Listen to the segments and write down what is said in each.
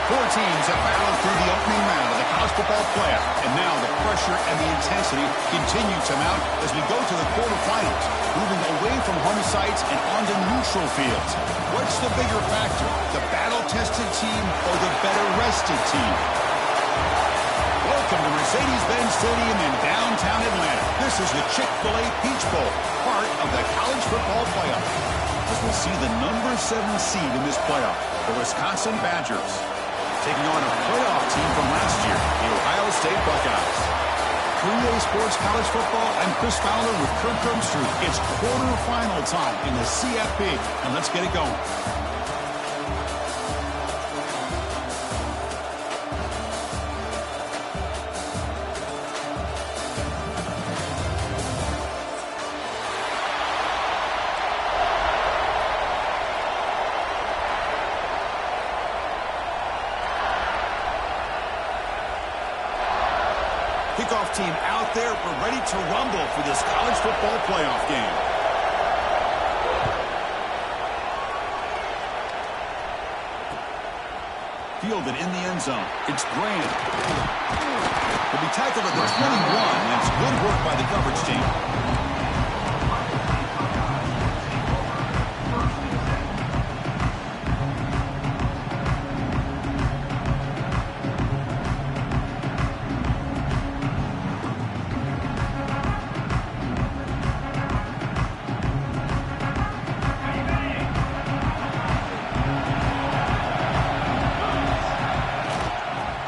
Four teams have battled through the opening round of the college football playoff, and now the pressure and the intensity continue to mount as we go to the quarterfinals, moving away from home sites and onto neutral fields. What's the bigger factor, the battle-tested team or the better-rested team? Welcome to Mercedes-Benz Stadium in downtown Atlanta. This is the Chick-fil-A Peach Bowl, part of the college football playoff. As we'll see the number 7 seed in this playoff, the Wisconsin Badgers, taking on a playoff team from last year, the Ohio State Buckeyes. For EA Sports College Football, I'm Chris Fowler with Kirk Herbstreit. It's quarterfinal time in the CFP, and let's get it going. Kickoff team out there. We're ready to rumble for this college football playoff game. Fielded in the end zone. It's Graham. He'll be tackled at the 21. That's good work by the coverage team.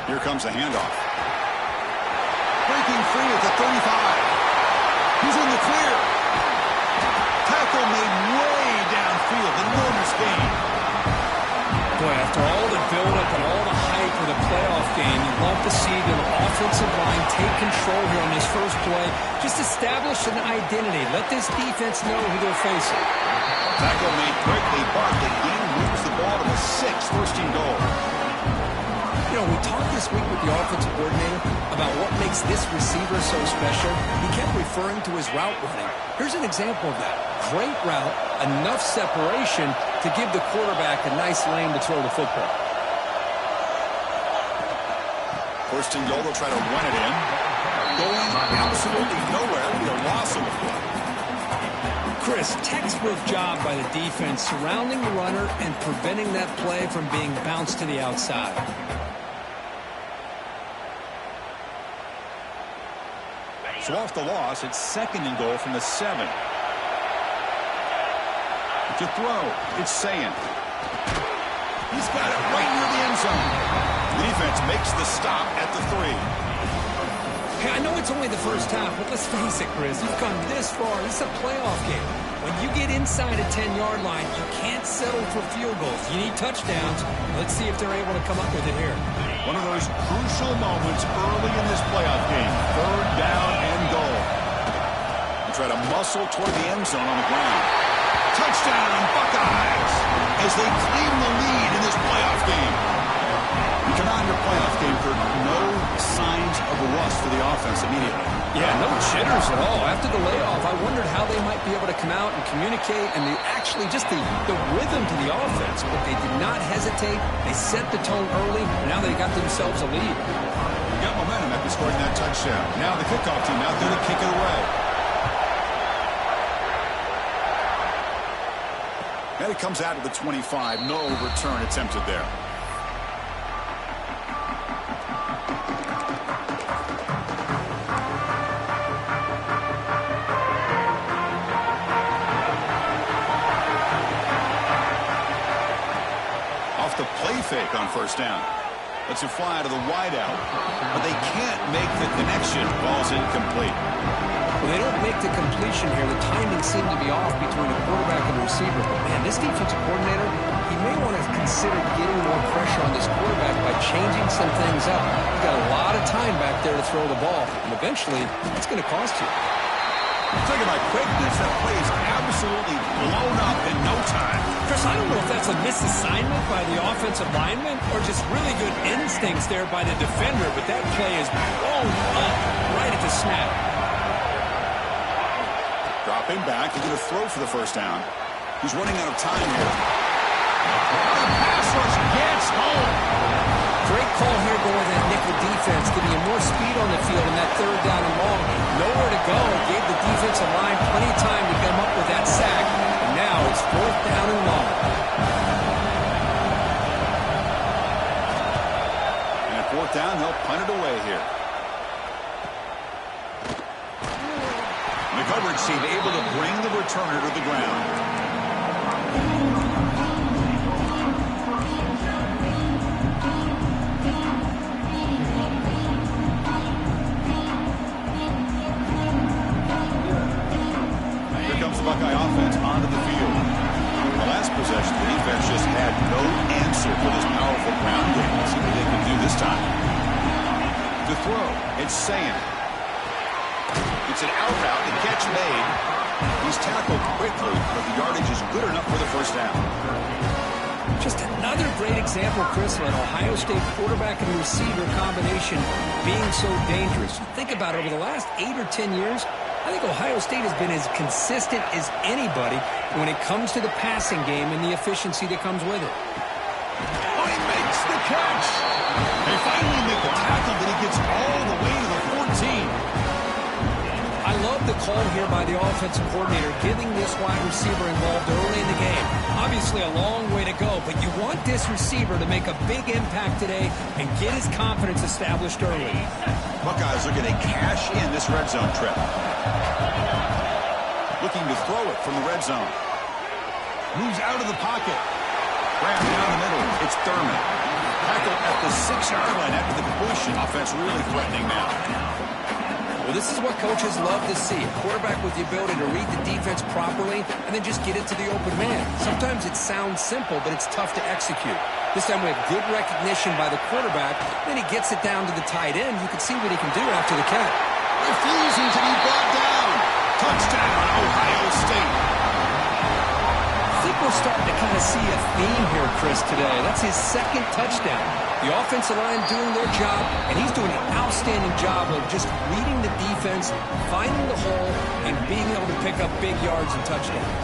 Here comes the handoff. Breaking free at the 35. He's in the clear. Tackle made way downfield. Enormous gain. Boy, after all the build-up and all the hype of the playoff game, you'd love to see the offensive line take control here on this first play. Just establish an identity. Let this defense know who they're facing. Tackle made quickly. Barkley again moves the ball to a 6th first and goal. You know, we talked this week with the offensive coordinator about what makes this receiver so special. He kept referring to his route running. Here's an example of that. Great route, enough separation to give the quarterback a nice lane to throw the football. First and goal, they'll try to run it in. Going absolutely nowhere. The loss of the play. Chris, textbook job by the defense surrounding the runner and preventing that play from being bounced to the outside. So off the loss, it's second and goal from the 7. To throw, it's Sayin. He's got it right near the end zone. The defense makes the stop at the 3. Hey, I know it's only the first half, but let's face it, Chris. You've come this far. This is a playoff game. When you get inside a 10-yard line, you can't settle for field goals. You need touchdowns. Let's see if they're able to come up with it here. One of those crucial moments early in this playoff game. 3rd down and goal. They try to muscle toward the end zone on the ground. Touchdown, Buckeyes, as they claim the lead in this playoff game. You come out in your playoff game, Kirk, no signs of a rust for the offense immediately. Yeah, no jitters at all. After the layoff, I wondered how they might be able to come out and communicate and actually just the rhythm to the offense. But they did not hesitate. They set the tone early, and now they got themselves a lead. Got momentum after scoring that touchdown. Now the kickoff team out there to kick it away. And it comes out to the 25. No return attempted there. The play fake on first down. Lets it fly to the wideout, but they can't make the connection. Ball's incomplete. Well, they don't make the completion here. The timing seemed to be off between the quarterback and the receiver. But, man, this defensive coordinator, he may want to consider getting more pressure on this quarterback by changing some things up. You got a lot of time back there to throw the ball, and eventually it's going to cost you. Talking about quickness, that play is absolutely blown up in no time. Chris, I don't know if that's a misassignment by the offensive lineman or just really good instincts there by the defender, but that play is blown up right at the snap. Dropping back, he's going to throw for the first down. He's running out of time here. The pass rush gets home. Great call here going with that nickel defense, giving you more speed on the field in that third down and long. Nowhere to go. Gave the defensive line plenty of time to come up with that sack. And now it's fourth down and long. And at fourth down, they'll punt it away here. The coverage team able to bring the returner to the ground. Buckeye offense onto the field. In the last possession, the defense just had no answer for this powerful ground game. Let's see what they can do this time. To throw, it's Sayan. It's an out route, the catch made. He's tackled quickly, but the yardage is good enough for the first down. Just another great example, Chris, of an Ohio State quarterback and receiver combination being so dangerous. Think about it, over the last 8 or 10 years, I think Ohio State has been as consistent as anybody when it comes to the passing game and the efficiency that comes with it. Oh, he makes the catch. They finally make the tackle, but he gets all the way to the 14. I love the call here by the offensive coordinator, getting this wide receiver involved early in the game. Obviously a long way to go, but you want this receiver to make a big impact today and get his confidence established early. Buckeyes are going to cash in this red zone trip. Looking to throw it from the red zone. Moves out of the pocket. Grab down the middle. It's Thurman. Tackle at the 6-yard line after the completion. Offense really threatening now. Well, this is what coaches love to see. A quarterback with the ability to read the defense properly and then just get it to the open man. Sometimes it sounds simple, but it's tough to execute. This time we have good recognition by the quarterback. Then he gets it down to the tight end. You can see what he can do after the catch. Refusing to be brought down. Touchdown, Ohio State. I think we're starting to kind of see a theme here, Chris, today. That's his second touchdown. The offensive line doing their job, and he's doing an outstanding job of just reading the defense, finding the hole, and being able to pick up big yards and touchdowns.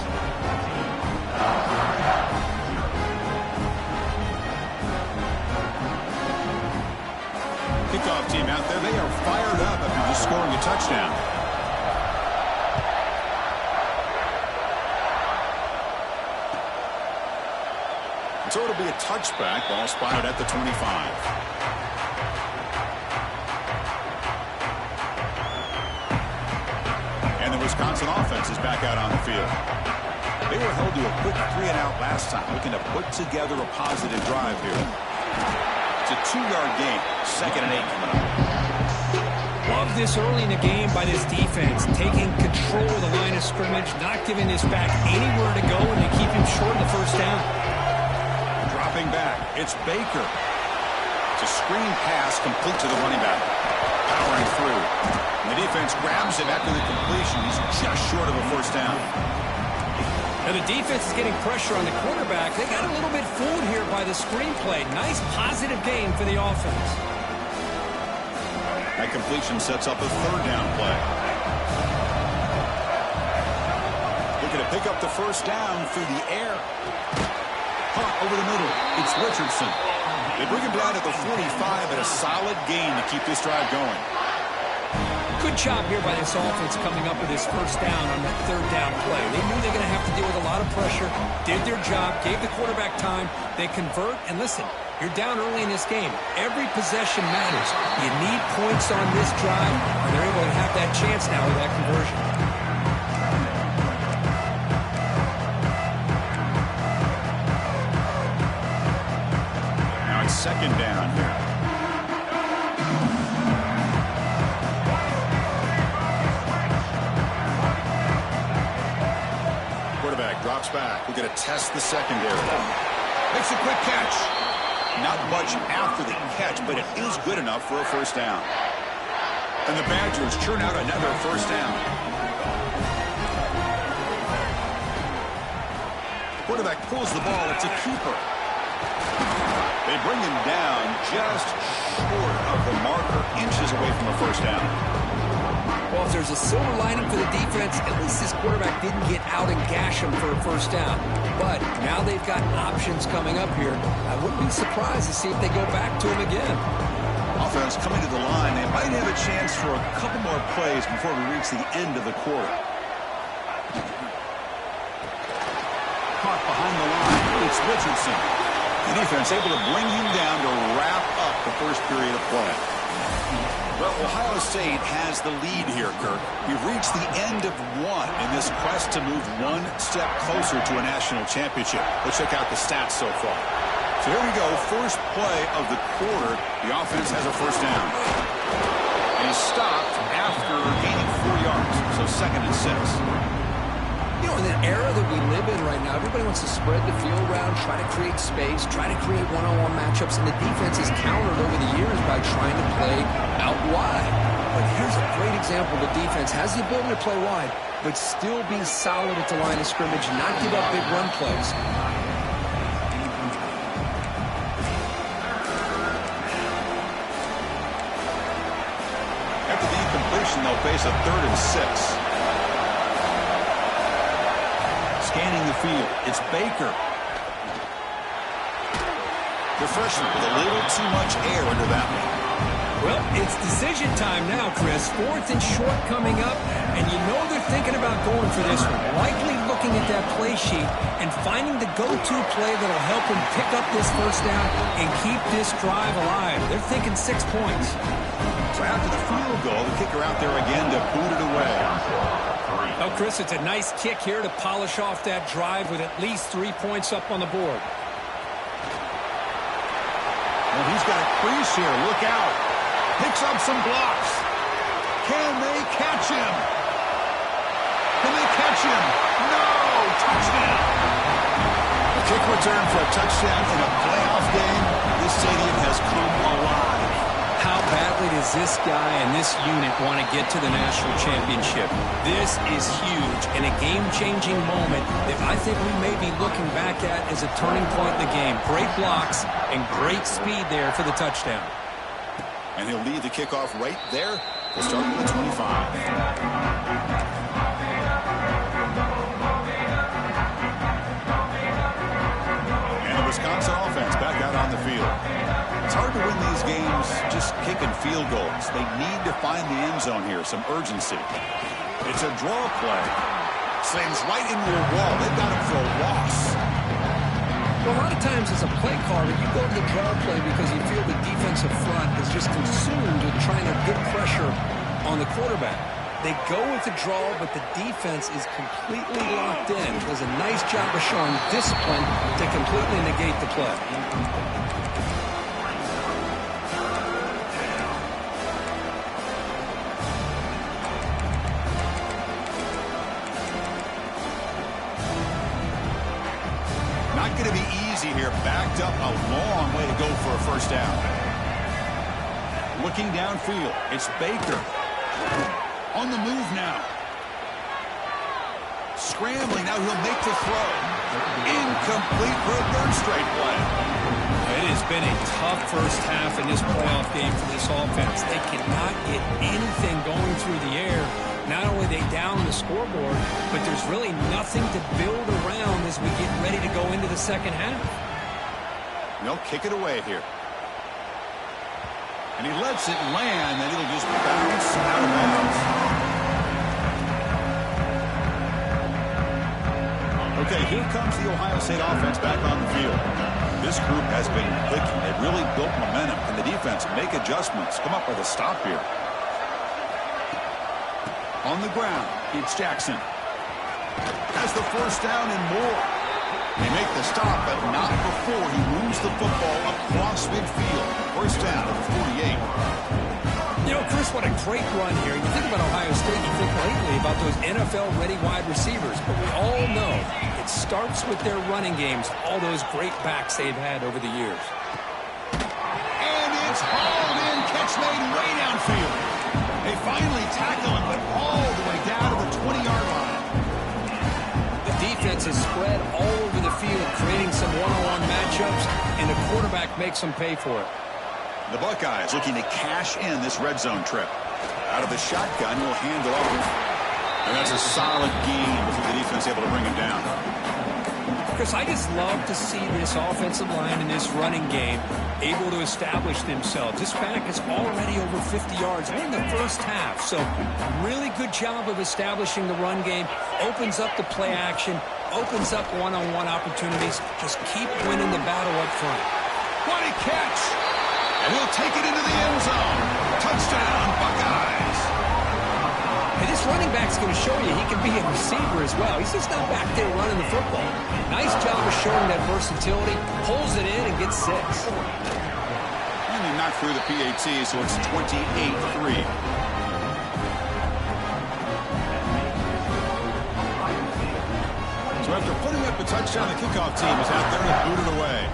Kickoff team out there, they are fired up after just scoring a touchdown. So it'll be a touchback. Ball spotted at the 25. And the Wisconsin offense is back out on the field. They were held to a quick 3-and-out last time, looking to put together a positive drive here. It's a 2-yard gain. 2nd and 8 coming up. Love this early in the game by this defense, taking control of the line of scrimmage, not giving this back anywhere to go, and they keep him short of the first down. Dropping back, it's Baker. It's a screen pass complete to the running back. Powering through. And the defense grabs him after the completion. He's just short of a first down. Now the defense is getting pressure on the quarterback. They got a little bit fooled here by the screenplay. Nice positive gain for the offense. That completion sets up a 3rd down play. Looking to pick up the first down through the air. Hunt over the middle. It's Richardson. They bring him down at the 45 and a solid gain to keep this drive going. Good job here by this offense coming up with this first down on that 3rd down play. They knew they were going to have to deal with a lot of pressure, did their job, gave the quarterback time. They convert, and listen, you're down early in this game. Every possession matters. You need points on this drive, and they're able to have that chance now with that conversion. Now it's 2nd down here. Quarterback drops back. We're going to test the secondary. Makes a quick catch. Not much after the catch, but it is good enough for a first down. And the Badgers churn out another first down. Quarterback pulls the ball. It's a keeper. They bring him down just short of the marker, inches away from a first down. Well, if there's a silver lining for the defense, at least this quarterback didn't get out and gash him for a first down. But now they've got options coming up here. I wouldn't be surprised to see if they go back to him again. Offense coming to the line. They might have a chance for a couple more plays before we reach the end of the quarter. Caught behind the line. It's Richardson. The defense able to bring him down to wrap up the first period of play. Well, Ohio State has the lead here, Kirk. We've reached the end of one in this quest to move one step closer to a national championship. Let's check out the stats so far. So here we go. First play of the quarter. The offense has a first down. And he's stopped after gaining 4 yards. So 2nd and 6. You know, in the era that we live in right now, everybody wants to spread the field around, try to create space, try to create one-on-one matchups, and the defense has countered over the years by trying to play out wide. But here's a great example. The defense has the ability to play wide, but still be solid at the line of scrimmage, not give up big run plays. After the incompletion, they'll face a 3rd and 6. Scanning the field, it's Baker. The freshman with a little too much air under that one. Well, it's decision time now, Chris. 4th and short coming up, and you know they're thinking about going for this one. Likely looking at that play sheet and finding the go-to play that'll help them pick up this first down and keep this drive alive. They're thinking 6 points. So after the field goal, the kicker out there again to boot it away. Oh, Chris, it's a nice kick here to polish off that drive with at least 3 points up on the board. Well, he's got a crease here. Look out. Picks up some blocks. Can they catch him? Can they catch him? No! Touchdown! A kick return for a touchdown in a playoff game. This stadium has come alive. How badly does this guy and this unit want to get to the national championship? This is huge and a game-changing moment that I think we may be looking back at as a turning point in the game. Great blocks and great speed there for the touchdown. And he'll lead the kickoff right there. We'll start with the 25. And the Wisconsin offense back out on the field. It's hard to win these games just kicking field goals. They need to find the end zone here, some urgency. It's a draw play. Slams right into a wall. They've got him for a loss. Well, a lot of times as a play caller, you go to the draw play because you feel the defensive front is just consumed with trying to get pressure on the quarterback. They go with the draw, but the defense is completely locked in. Does a nice job of showing discipline to completely negate the play. Not going to be easy here. Backed up a long way to go for a first down. Looking downfield, it's Baker. On the move now. Scrambling, now he'll make the throw. Incomplete for a third straight play. It has been a tough first half in this playoff game for this offense. They cannot get anything going through the air. Not only are they down the scoreboard, but there's really nothing to build around as we get ready to go into the second half. They'll kick it away here. And he lets it land, and it'll just bounce out of bounds. Okay, here comes the Ohio State offense back on the field. This group has been clicking. They've really built momentum. Can the defense make adjustments? Come up with a stop here. On the ground, it's Jackson. Has the first down and more. They make the stop, but not before he moves the football across midfield. First down at the 48. You know, Chris, what a great run here. You think about Ohio State, you think lately about those NFL-ready wide receivers. But we all know it starts with their running games, all those great backs they've had over the years. And it's hauled in, catch made way downfield. They finally tackle him, but all the way down to the 20-yard line. The defense is spread all over the field, creating some one-on-one matchups, and the quarterback makes them pay for it. The Buckeyes looking to cash in this red zone trip. Out of the shotgun, will hand it off. And that's a solid gain before the defense able to bring him down. Chris, I just love to see this offensive line in this running game able to establish themselves. This back is already over 50 yards in the first half. So really good job of establishing the run game. Opens up the play action. Opens up one-on-one opportunities. Just keep winning the battle up front. What a catch! And he'll take it into the end zone. Touchdown, Buckeyes! Hey, this running back's going to show you he can be a receiver as well. He's just not back there running the football. Nice job of showing that versatility. Pulls it in and gets 6. And he knocked through the PAT, so it's 28-3. So after putting up a touchdown, the kickoff team is out there to boot it away.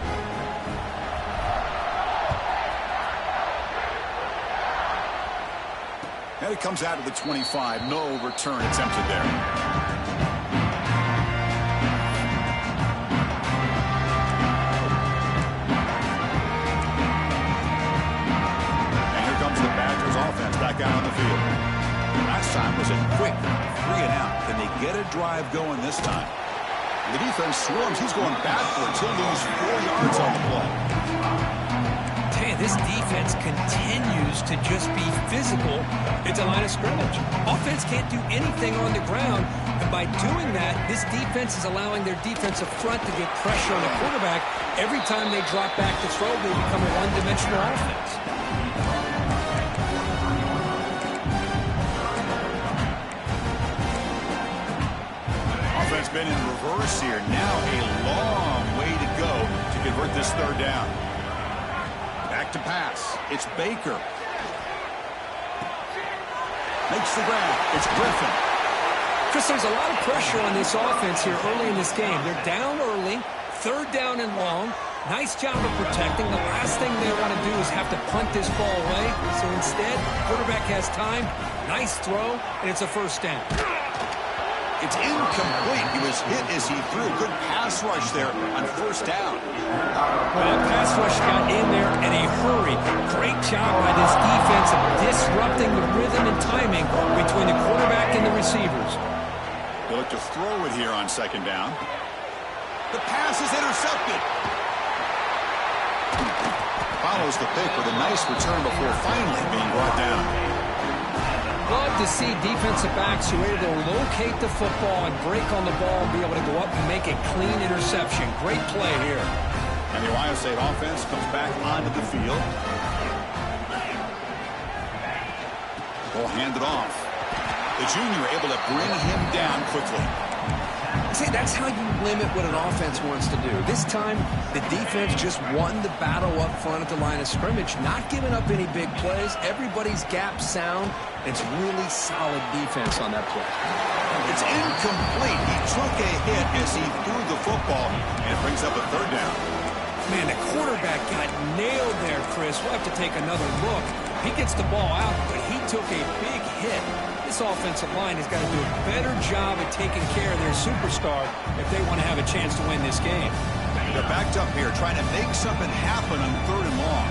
And it comes out of the 25. No return attempted there. And here comes the Badgers offense back out on the field. Last time was a quick 3 and out. Can they get a drive going this time? The defense swarms. He's going backwards. He'll lose 4 yards on the play. This defense continues to just be physical at the line of scrimmage. Offense can't do anything on the ground, and by doing that, this defense is allowing their defensive front to get pressure on the quarterback. Every time they drop back to throw, they become a one-dimensional offense. Offense been in reverse here. Now a long way to go to convert this 3rd down. Back to pass. It's Baker. Makes the grab. It's Griffin. Chris, there's a lot of pressure on this offense here early in this game. They're down early, 3rd down and long. Nice job of protecting. The last thing they want to do is have to punt this ball away. So instead, quarterback has time. Nice throw, and it's a 1st down. It's incomplete. He was hit as he threw. Good pass rush there on 1st down. Well, pass rush got in there in a hurry. Great job by this defense of disrupting the rhythm and timing between the quarterback and the receivers. They look to throw it here on 2nd down. The pass is intercepted. Follows the pick with a nice return before finally being brought down. Love to see defensive backs who are able to locate the football and break on the ball and be able to go up and make a clean interception. Great play here. And the Ohio State offense comes back onto the field. Will hand it off. The junior able to bring him down quickly. See, that's how you limit what an offense wants to do. This time, the defense just won the battle up front at the line of scrimmage, not giving up any big plays. Everybody's gap sound. It's really solid defense on that play. It's incomplete. He took a hit as he threw the football, and it brings up a 3rd down. Man, the quarterback got nailed there, Chris. We'll have to take another look. He gets the ball out, but he took a big hit. This offensive line has got to do a better job at taking care of their superstar if they want to have a chance to win this game. They're backed up here, trying to make something happen on 3rd and long.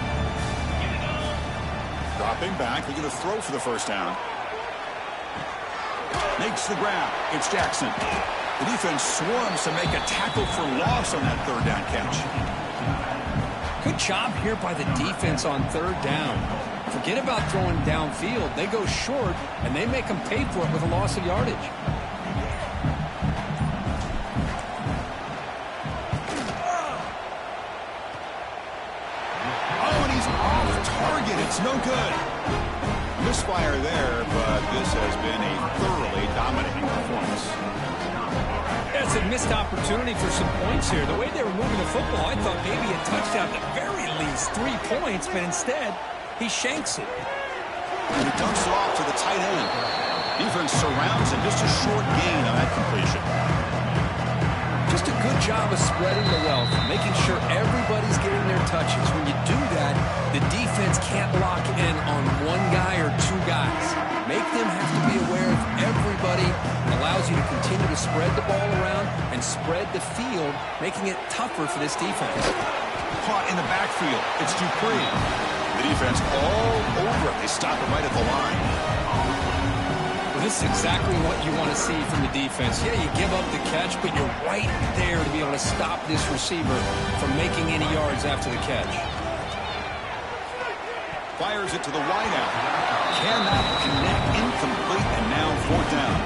Dropping back, looking to throw for the 1st down. Makes the grab. It's Jackson. The defense swarms to make a tackle for loss on that 3rd down catch. Good job here by the defense on 3rd down. Forget about throwing downfield. They go short, and they make them pay for it with a loss of yardage. Oh, and he's off target. It's no good. Misfire there, but this has been a thoroughly dominating performance. That's a missed opportunity for some points here. The way they were moving the football, I thought maybe a touchdown at the very least, 3 points, but instead, he shanks it. And he dumps it off to the tight end. Defense surrounds him. Just a short gain on that completion. Just a good job of spreading the wealth, making sure everybody's getting their touches. When you do that, the defense can't lock in on 1 guy or 2 guys. Make them have to be aware of everybody. It allows you to continue to spread the ball around and spread the field, making it tougher for this defense. Caught in the backfield. It's Dupree. The defense all over it. They stop it right at the line. Well, this is exactly what you want to see from the defense. Yeah, you give up the catch, but you're right there to be able to stop this receiver from making any yards after the catch. Fires it to the wideout. Cannot connect, incomplete, and now fourth down.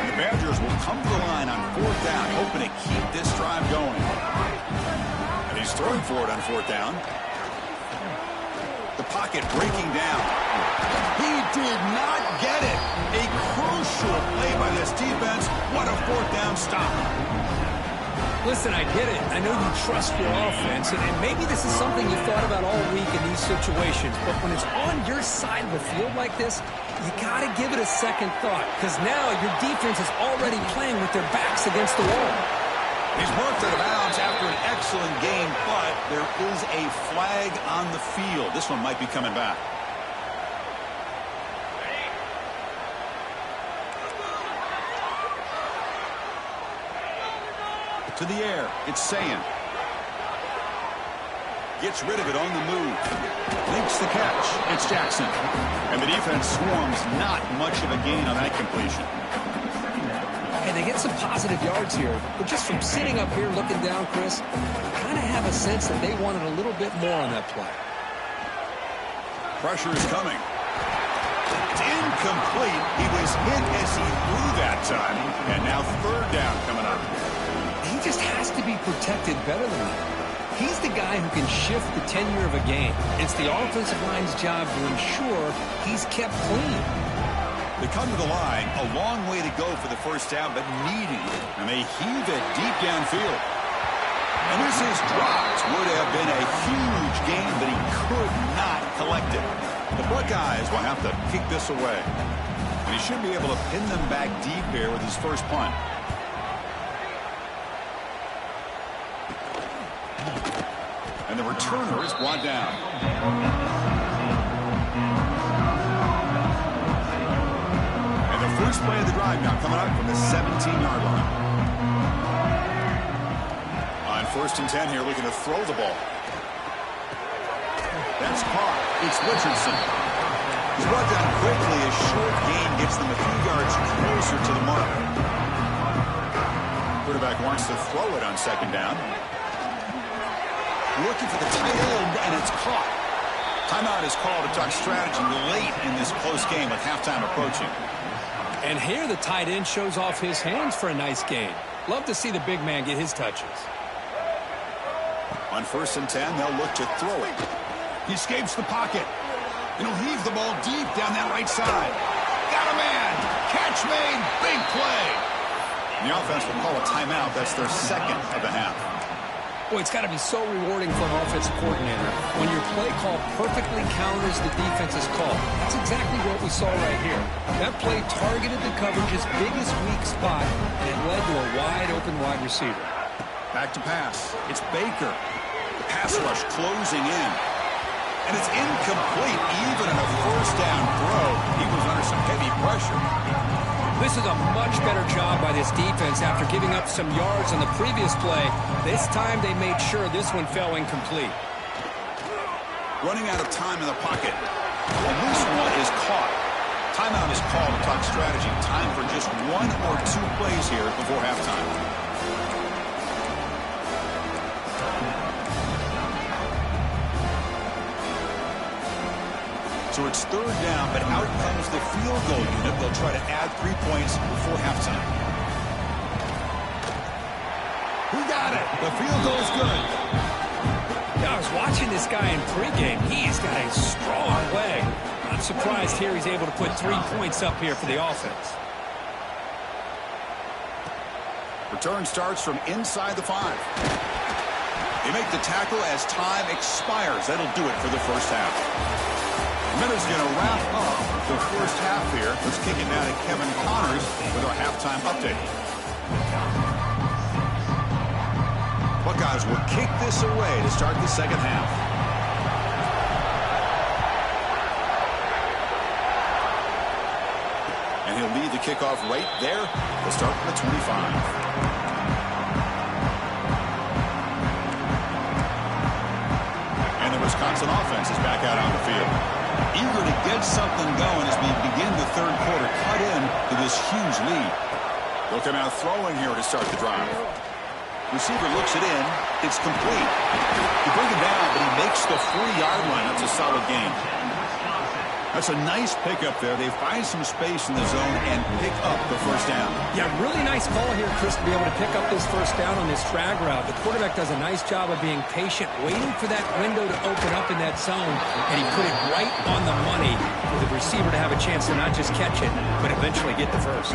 The Badgers will come to the line on fourth down, hoping to keep this drive going. And he's throwing for it on fourth down. The pocket breaking down. He did not get it. A crucial play by this defense. What a fourth down stop. Listen, I get it. I know you trust your offense, and maybe this is something you thought about all week in these situations, but when it's on your side of the field like this, you got to give it a second thought, because now your defense is already playing with their backs against the wall. He's worked out of bounds after an excellent game, but there is a flag on the field. This one might be coming back. To the air, it's Sayan. Gets rid of it on the move. Makes the catch. It's Jackson. And the defense swarms. Not much of a gain on that completion. Hey, they get some positive yards here, but just from sitting up here looking down, Chris, I kind of have a sense that they wanted a little bit more on that play. Pressure is coming. It's incomplete. He was hit as he threw that time. And now third down coming up. He just has to be protected better than that. He's the guy who can shift the tenure of a game. It's the offensive line's job to ensure he's kept clean. They come to the line, a long way to go for the first down, but needing it. And they heave it deep downfield. And this is dropped. Would have been a huge gain, but he could not collect it. The Buckeyes will have to kick this away. And he should be able to pin them back deep here with his first punt. And the returner is brought down. And the first play of the drive now coming up from the 17-yard line. On 1st and 10 here, looking to throw the ball. That's caught. It's Richardson. He's brought down quickly. A short gain gets them a few yards closer to the mark. Quarterback wants to throw it on second down. Looking for the tight end, and it's caught. Timeout is called to talk strategy late in this close game with halftime approaching. And here the tight end shows off his hands for a nice gain. Love to see the big man get his touches. On 1st and 10, they'll look to throw it. He escapes the pocket. And he'll heave the ball deep down that right side. Got a man. Catch made. Big play. And the offense will call a timeout. That's their second of the half. Boy, it's got to be so rewarding for an offensive coordinator when your play call perfectly counters the defense's call. That's exactly what we saw right here. That play targeted the coverage's biggest weak spot, and it led to a wide-open wide receiver. Back to pass. It's Baker. The pass rush closing in. And it's incomplete even in a first down throw. He was under some heavy pressure. This is a much better job by this defense after giving up some yards on the previous play. This time they made sure this one fell incomplete. Running out of time in the pocket. And this one is caught. Timeout is called to talk strategy. Time for just 1 or 2 plays here before halftime. So it's third down, but out comes the field goal unit. They'll try to add 3 points before halftime. Who got it? The field goal is good. Yeah, I was watching this guy in pregame. He's got a strong leg. Not surprised here he's able to put 3 points up here for the offense. Return starts from inside the 5. They make the tackle as time expires. That'll do it for the first half. Miller's going to wrap up the first half here. Let's kick it down to Kevin Connors with our halftime update. Buckeyes will kick this away to start the second half. And he'll lead the kickoff right there. They'll start from the 25. offense is back out on the field. Eager to get something going as we begin the third quarter. Cut in to this huge lead. Looking out throwing here to start the drive. Receiver looks it in. It's complete. He brings it down, but he makes the 40-yard line. That's a solid gain. That's a nice pickup there. They find some space in the zone and pick up the first down. Yeah, really nice call here, Chris, to be able to pick up this first down on this drag route. The quarterback does a nice job of being patient, waiting for that window to open up in that zone, and he put it right on the money for the receiver to have a chance to not just catch it, but eventually get the first.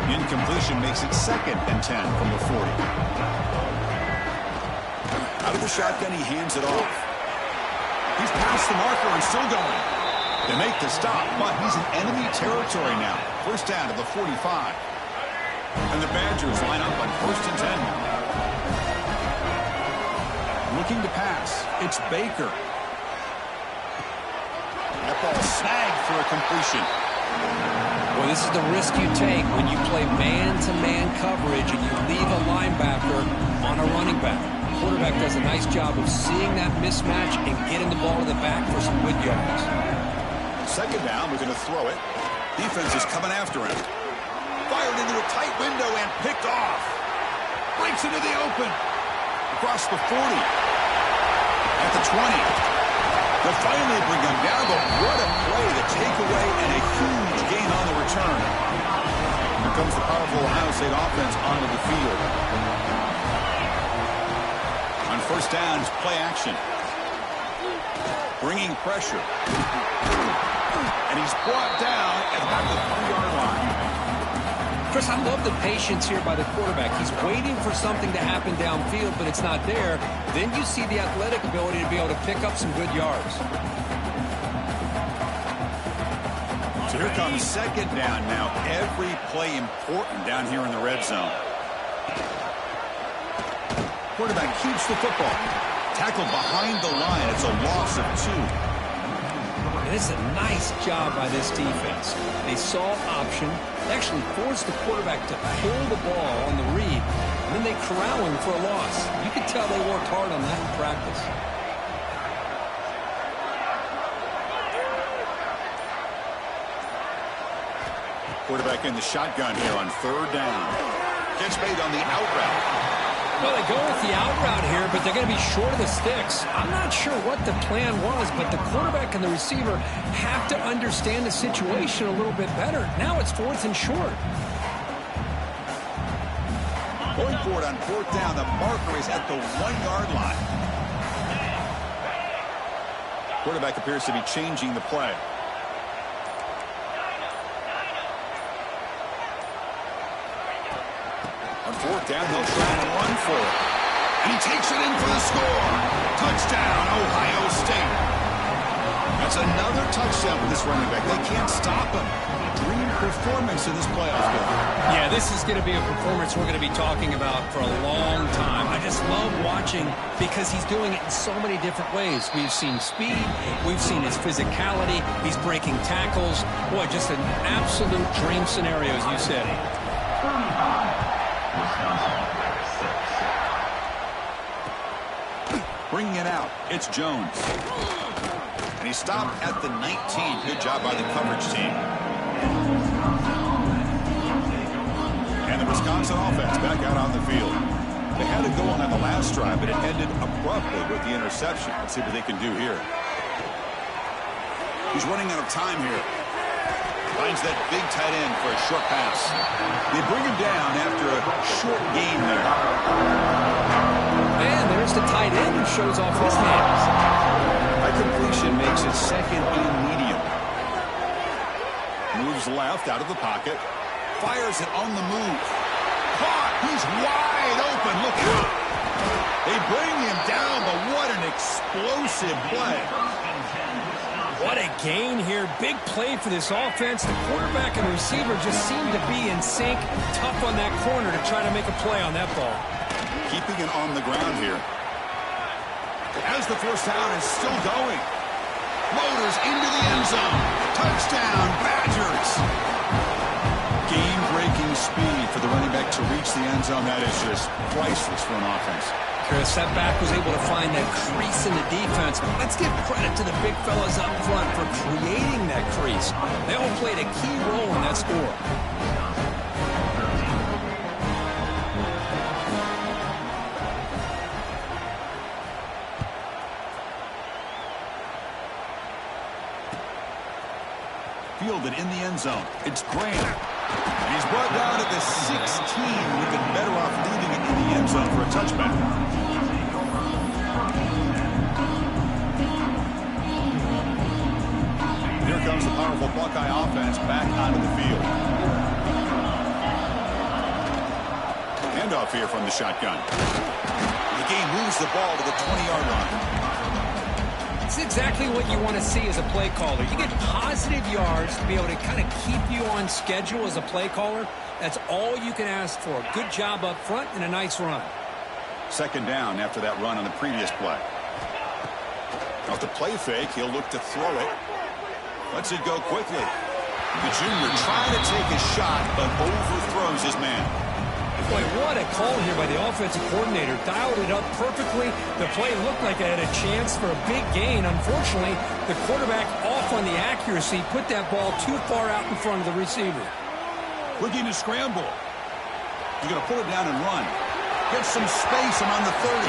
Incompletion makes it 2nd and 10 from the 40. Out of the shotgun, he hands it off. He's past the marker and still going. They make the stop, but he's in enemy territory now. First down to the 45. And the Badgers line up on 1st and 10. Looking to pass. It's Baker. That ball snagged for a completion. Well, this is the risk you take when you play man-to-man coverage and you leave a linebacker on a running back. The quarterback does a nice job of seeing that mismatch and getting the ball to the back for some good yards. 2nd down, we're going to throw it. Defense is coming after him. Fired into a tight window and picked off. Breaks into the open. Across the 40. At the 20. They'll finally bring him down, but what a play. The takeaway and a huge gain on the return. Here comes the powerful Ohio State offense onto the field. On first down, it's play action. Bringing pressure. And he's brought down at about the 3-yard line. Chris, I love the patience here by the quarterback. He's waiting for something to happen downfield, but it's not there. Then you see the athletic ability to be able to pick up some good yards. So here comes 2nd down now. Every play important down here in the red zone. Quarterback keeps the football. Tackled behind the line. It's a loss of 2. And it's a nice job by this defense. They saw option. They actually forced the quarterback to pull the ball on the read, and then they corral him for a loss. You could tell they worked hard on that in practice. Quarterback in the shotgun here on 3rd down. Gets made on the out route. Well, they go with the out route here, but they're going to be short of the sticks. I'm not sure what the plan was, but the quarterback and the receiver have to understand the situation a little bit better. Now it's 4th and short. Going for it on 4th down. The marker is at the 1-yard line. Quarterback appears to be changing the play. On 4th down, he'll try to run for it. And he takes it in for the score. Touchdown, Ohio State. That's another touchdown for this running back. They can't stop him. Dream performance in this playoff game. Yeah, this is going to be a performance we're going to be talking about for a long time. I just love watching because he's doing it in so many different ways. We've seen speed. We've seen his physicality. He's breaking tackles. Boy, just an absolute dream scenario, as you said. Bringing it out, it's Jones. And he stopped at the 19. Good job by the coverage team. And the Wisconsin offense back out on the field. They had it going on the last drive, but it ended abruptly with the interception. Let's see what they can do here. He's running out of time here. Finds that big tight end for a short pass. They bring him down after a short gain there. And there's the tight end who shows off his hands. That completion makes it 2nd and medium. Moves left out of the pocket. Fires it on the move. Caught. He's wide open. Look out. They bring him down, but what an explosive play. What a gain here. Big play for this offense. The quarterback and the receiver just seem to be in sync. Tough on that corner to try to make a play on that ball. Keeping it on the ground here. As the first down is still going. Floaters into the end zone. Touchdown, Badgers. Game-breaking speed for the running back to reach the end zone. That is just priceless for an offense. Chris, that back was able to find that crease in the defense. Let's give credit to the big fellas up front for creating that crease. They all played a key role in that score. Fielded in the end zone. It's Graham. And he's brought down at the 16. We've been better off leaving it in the end zone for a touchback. Here comes the powerful Buckeye offense back onto the field. Handoff here from the shotgun. The game moves the ball to the 20-yard line. It's exactly what you want to see as a play caller. You get positive yards to be able to kind of keep you on schedule as a play caller. That's all you can ask for. Good job up front and a nice run. Second down after that run on the previous play. Off the play fake, he'll look to throw it. Lets it go quickly. The junior trying to take a shot, but overthrows his man. Boy, what a call here by the offensive coordinator. Dialed it up perfectly. The play looked like it had a chance for a big gain. Unfortunately, the quarterback off on the accuracy, put that ball too far out in front of the receiver. Looking to scramble. He's going to pull it down and run. Gets some space and on the 30.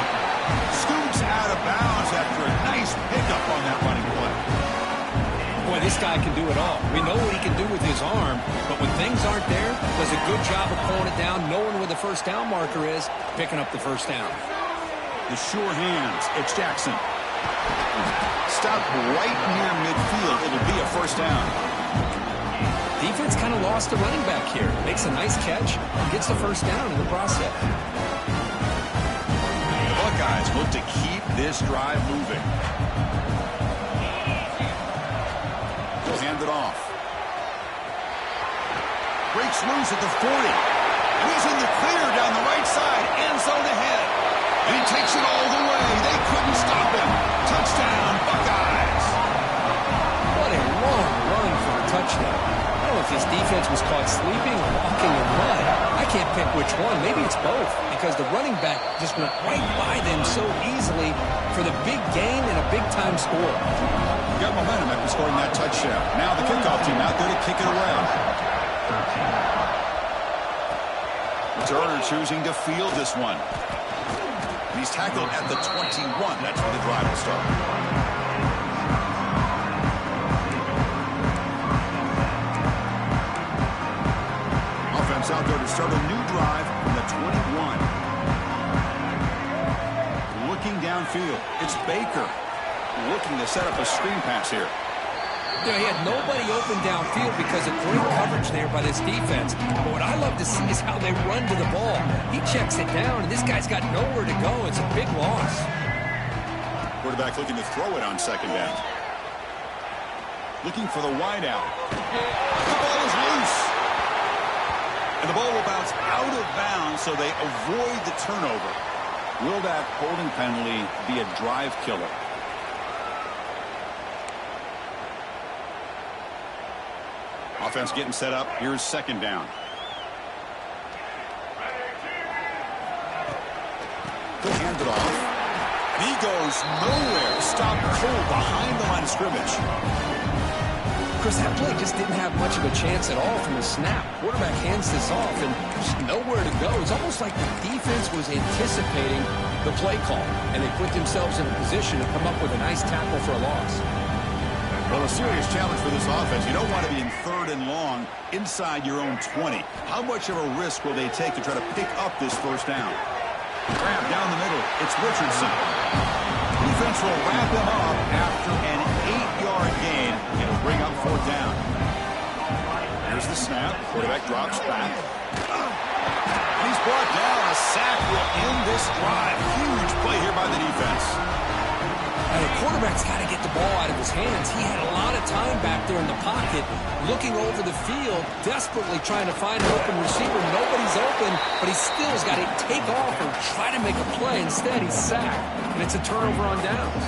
Scoots out of bounds after a nice pickup on that running play. Boy, this guy can do it all. We know what he can do with his arm, but when things aren't there, does a good job of pulling it down, knowing where the first down marker is, picking up the first down. The sure hands. It's Jackson. Stopped right near midfield. It'll be a first down. Defense kind of lost the running back here. Makes a nice catch, gets the first down in the process. The Buckeyes look to keep this drive moving. Hand it off. Breaks loose at the 40. And he's in the clear down the right side. End zone ahead. And he takes it all the way. They couldn't stop him. Touchdown, Buckeyes. What a long run for a touchdown. I don't know if his defense was caught sleeping or walking in mud. I can't pick which one. Maybe it's both, because the running back just went right by them so easily for the big gain and a big-time score. Got momentum after scoring that touchdown. Now the kickoff team out there to kick it away. Turner choosing to field this one. And he's tackled at the 21. That's where the drive will start. Offense out there to start a new drive from the 21. Looking downfield. It's Baker. Looking to set up a screen pass here. You know, he had nobody open downfield because of great coverage there by this defense. But what I love to see is how they run to the ball. He checks it down, and this guy's got nowhere to go. It's a big loss. Quarterback looking to throw it on second down. Looking for the wideout. The ball is loose. And the ball will bounce out of bounds, so they avoid the turnover. Will that holding penalty be a drive killer? Offense getting set up. Here's second down. He'll hand it off. And he goes nowhere. Stopped cold behind the line of scrimmage. Chris, that play just didn't have much of a chance at all from the snap. Quarterback hands this off, and just nowhere to go. It's almost like the defense was anticipating the play call, and they put themselves in a position to come up with a nice tackle for a loss. Well, a serious challenge for this offense. You don't want to be in third and long inside your own 20. How much of a risk will they take to try to pick up this first down? Grab down the middle. It's Richardson. Defense will wrap him up after an 8-yard gain. It'll bring up fourth down. Here's the snap. Quarterback drops back. He's brought down. A sack will end this drive. Huge play here by the defense. And the quarterback's got to get the ball out of his hands. He had a lot of time back there in the pocket, looking over the field, desperately trying to find an open receiver. Nobody's open, but he still has got to take off or try to make a play. Instead, he's sacked, and it's a turnover on downs.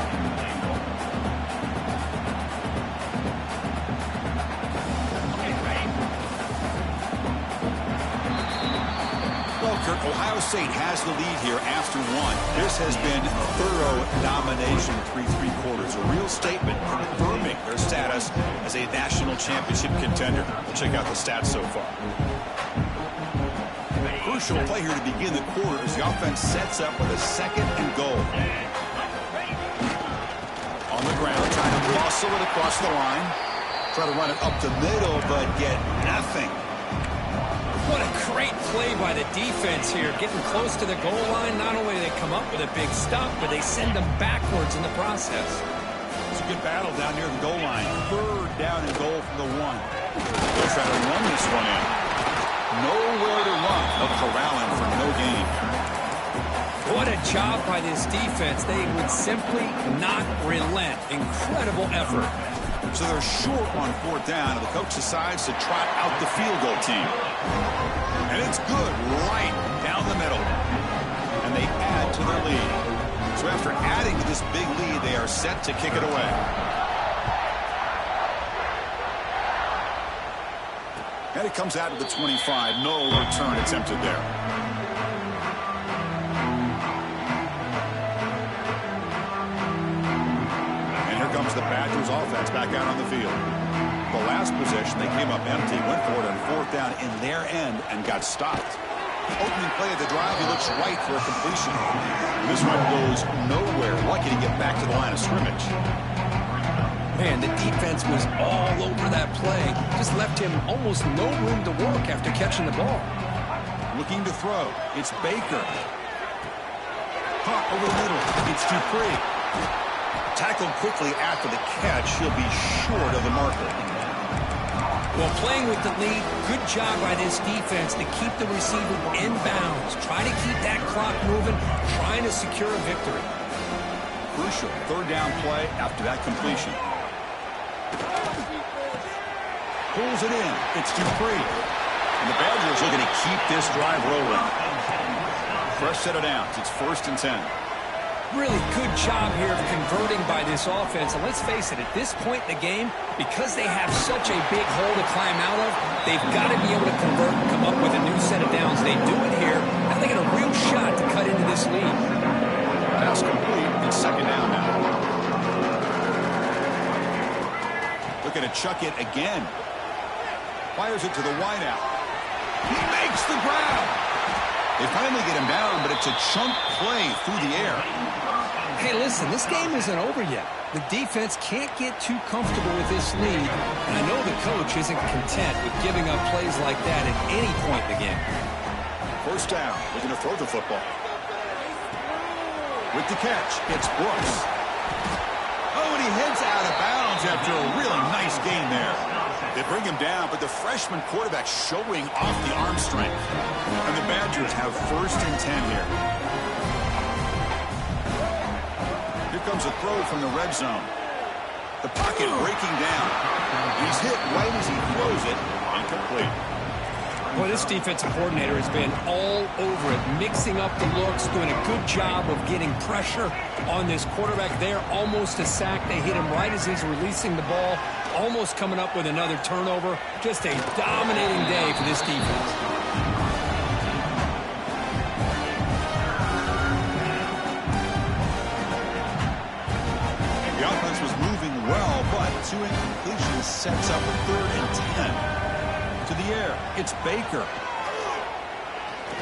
Baker, Ohio State has the lead here after one. This has been thorough domination through 3 quarters. A real statement confirming their status as a national championship contender. We'll check out the stats so far. Crucial play here to begin the quarter as the offense sets up with a 2nd and goal. On the ground, trying to muscle it across the line. Try to run it up the middle, but get nothing. What a great play by the defense here. Getting close to the goal line, not only do they come up with a big stop, but they send them backwards in the process. It's a good battle down near the goal line. 3rd down and goal from the 1. They'll try to run this one in. Nowhere to run. They'll corral him for no gain. What a job by this defense. They would simply not relent. Incredible effort. So they're short on 4th down, and the coach decides to trot out the field goal team. And it's good right down the middle. And they add to their lead. So after adding to this big lead, they are set to kick it away. And it comes out of the 25. No return attempted there. Comes the Badgers offense back out on the field. The last possession, they came up empty, went for it on 4th down in their end and got stopped. Opening play of the drive, he looks right for a completion. This one goes nowhere. Lucky to get back to the line of scrimmage. Man, the defense was all over that play. Just left him almost no room to work after catching the ball. Looking to throw. It's Baker. Caught over the middle. It's Dupree. Tackled quickly after the catch. He'll be short of the marker. Well, playing with the lead, good job by this defense to keep the receiver in bounds. Try to keep that clock moving, trying to secure a victory. Crucial 3rd down play after that completion. Pulls it in. It's Dupree. And the Badgers looking to keep this drive rolling. Fresh set of downs. It's 1st and 10. Really good job here of converting by this offense. And let's face it, at this point in the game, because they have such a big hole to climb out of, they've got to be able to convert and come up with a new set of downs. They do it here, and they get a real shot to cut into this lead. Pass complete. It's 2nd down now. Looking to chuck it again. Fires it to the wideout. He makes the grab. They finally get him down, but it's a chunk play through the air. Hey, listen, this game isn't over yet. The defense can't get too comfortable with this lead, and I know the coach isn't content with giving up plays like that at any point in the game. 1st down, looking to throw the football. With the catch, it's Brooks. Oh, and he heads out of bounds after a really nice gain there. They bring him down, but the freshman quarterback showing off the arm strength. And the Badgers have 1st and 10 here. Here comes a throw from the red zone. The pocket breaking down. He's hit right as he throws it. Incomplete. Well, this defensive coordinator has been all over it, mixing up the looks, doing a good job of getting pressure on this quarterback there. Almost a sack. They hit him right as he's releasing the ball, almost coming up with another turnover. Just a dominating day for this defense. The offense was moving well, but 2 incompletions sets up a 3rd and 10. To the air, it's Baker.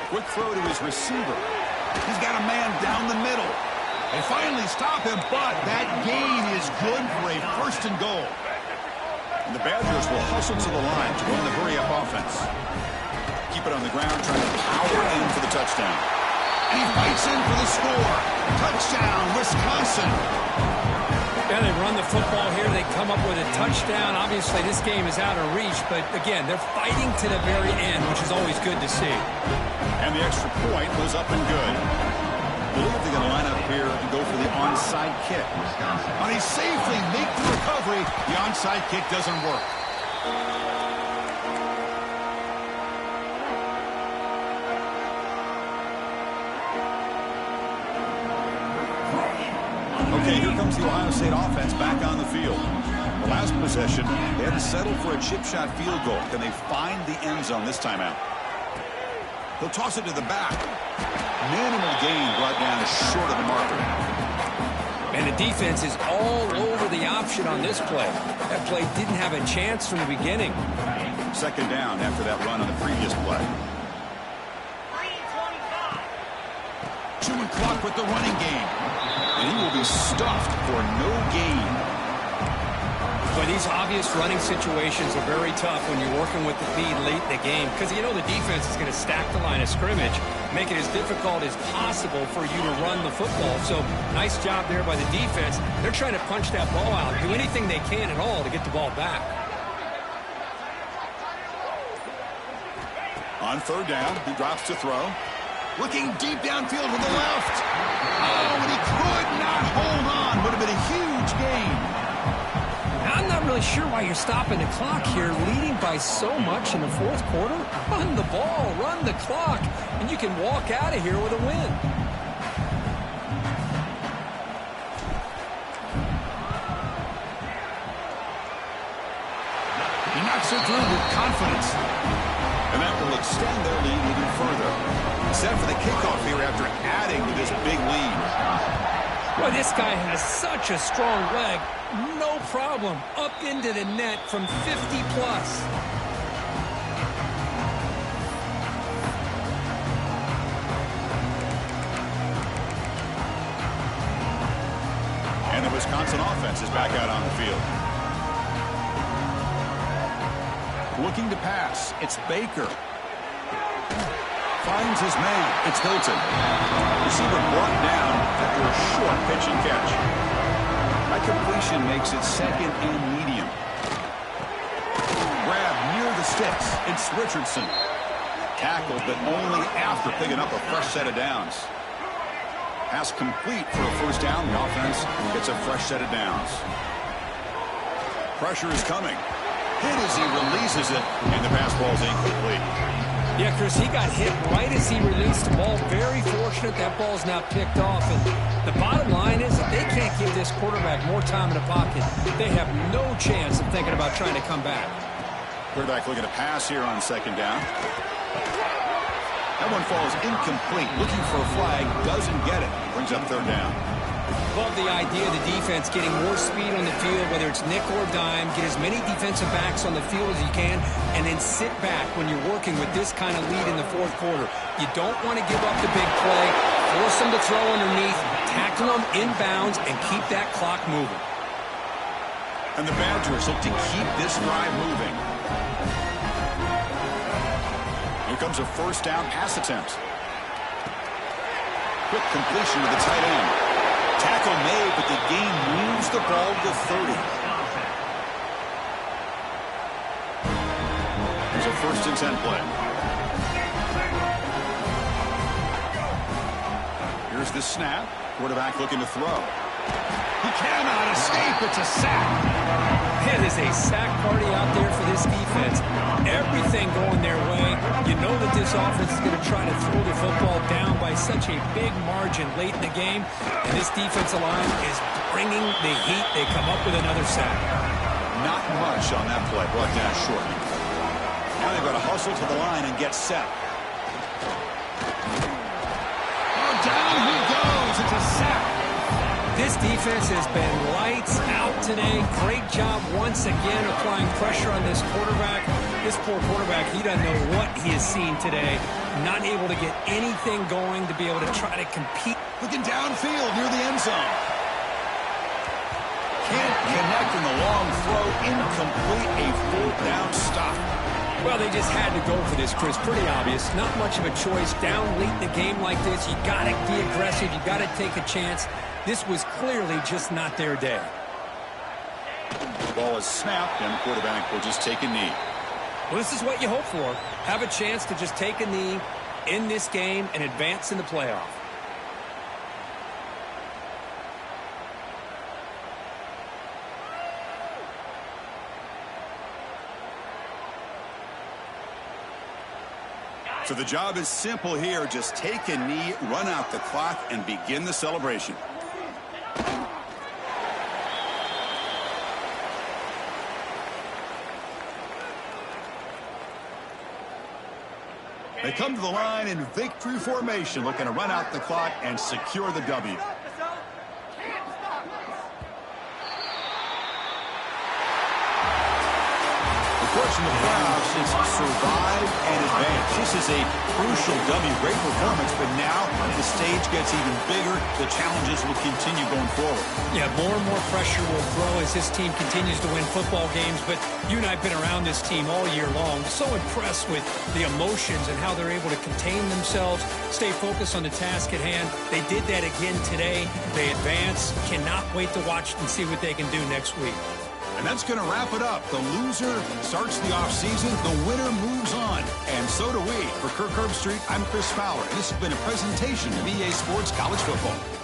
Quick throw to his receiver. He's got a man down the middle. They finally stop him, but that gain is good for a 1st and goal. And the Badgers will hustle to the line to run the hurry-up offense. Keep it on the ground, trying to power in for the touchdown. And he fights in for the score. Touchdown, Wisconsin. Yeah, they run the football here. They come up with a touchdown. Obviously, this game is out of reach, but again, they're fighting to the very end, which is always good to see. And the extra point was up and good. I believe they're going to line up here and go for the onside kick. And he safely makes the recovery. The onside kick doesn't work. Okay, here comes the Ohio State offense back on the field. The last possession, they had to settle for a chip shot field goal. Can they find the end zone this time out? He'll toss it to the back. Minimal gain brought down short of the marker. And the defense is all over the option on this play. That play didn't have a chance from the beginning. Second down after that run on the previous play. Chewing clock with the running game. And he will be stuffed for no gain. But these obvious running situations are very tough when you're working with the lead late in the game, because you know the defense is going to stack the line of scrimmage, make it as difficult as possible for you to run the football. So nice job there by the defense. They're trying to punch that ball out, do anything they can at all to get the ball back. On third down, he drops to throw. Looking deep downfield to the left. Oh, and he could not hold on. Would have been a huge gain. I'm not really sure why you're stopping the clock here, leading by so much in the fourth quarter. Run the ball, run the clock, and you can walk out of here with a win. He knocks it through with confidence. And that will extend their lead even further. Set for the kickoff here after adding to this big lead. Well, this guy has such a strong leg. No problem. Up into the net from 50+. And the Wisconsin offense is back out on the field. Looking to pass. It's Baker. Finds his man. It's Hilton. Receiver brought down after a short pitch and catch. That completion makes it second and medium. Grab near the sticks. It's Richardson. Tackled, but only after picking up a fresh set of downs. Pass complete for a first down. The offense gets a fresh set of downs. Pressure is coming. Hit as he releases it, and the pass ball is incomplete. Yeah, Chris, he got hit right as he released the ball. Very fortunate that ball's not picked off. And the bottom line is that they can't give this quarterback more time in the pocket. They have no chance of thinking about trying to come back. Quarterback looking to pass here on second down. That one falls incomplete. Looking for a flag, doesn't get it. Brings up third down. Love the idea of the defense getting more speed on the field, whether it's nickel or dime. Get as many defensive backs on the field as you can, and then sit back when you're working with this kind of lead in the fourth quarter. You don't want to give up the big play. Force them to throw underneath, tackle them inbounds, and keep that clock moving. And the Badgers look to keep this drive moving. Here comes a first down pass attempt. Quick completion to the tight end. Tackle made, but the game moves the ball to 30. Here's a 1st and 10 play. Here's the snap. Quarterback looking to throw. He cannot escape. It's a sack. It is a sack party out there for this defense. Everything going their way. You know that this offense is going to try to throw the football down by such a big margin late in the game. And this defensive line is bringing the heat. They come up with another sack. Not much on that play. Brought down short. Now they've got to hustle to the line and get set. Oh, down he goes. It's a sack. This defense has been lights out today. Great job once again applying pressure on this quarterback. This poor quarterback, he doesn't know what he has seen today. Not able to get anything going to be able to try to compete. Looking downfield near the end zone. Can't connect in the long throw. Incomplete. A 4th down stop. Well, they just had to go for this, Chris. Pretty obvious. Not much of a choice. Down late in the game like this, you got to be aggressive. You got to take a chance. This was clearly just not their day. The ball is snapped, and the quarterback will just take a knee. Well, this is what you hope for. Have a chance to just take a knee in this game and advance in the playoff. So the job is simple here. Just take a knee, run out the clock, and begin the celebration. They come to the line in victory formation, looking to run out the clock and secure the W. The course in the playoffs is survive and advance. This is a crucial W. Great performance, but now the stage gets even bigger. The challenges will continue going forward. Yeah, more and more pressure will grow as this team continues to win football games. But you and I have been around this team all year long. So impressed with the emotions and how they're able to contain themselves, stay focused on the task at hand. They did that again today. They advance. Cannot wait to watch and see what they can do next week. And that's going to wrap it up. The loser starts the offseason. The winner moves on. And so do we. For Kirk Herbstreit, I'm Chris Fowler. And this has been a presentation of EA Sports College Football.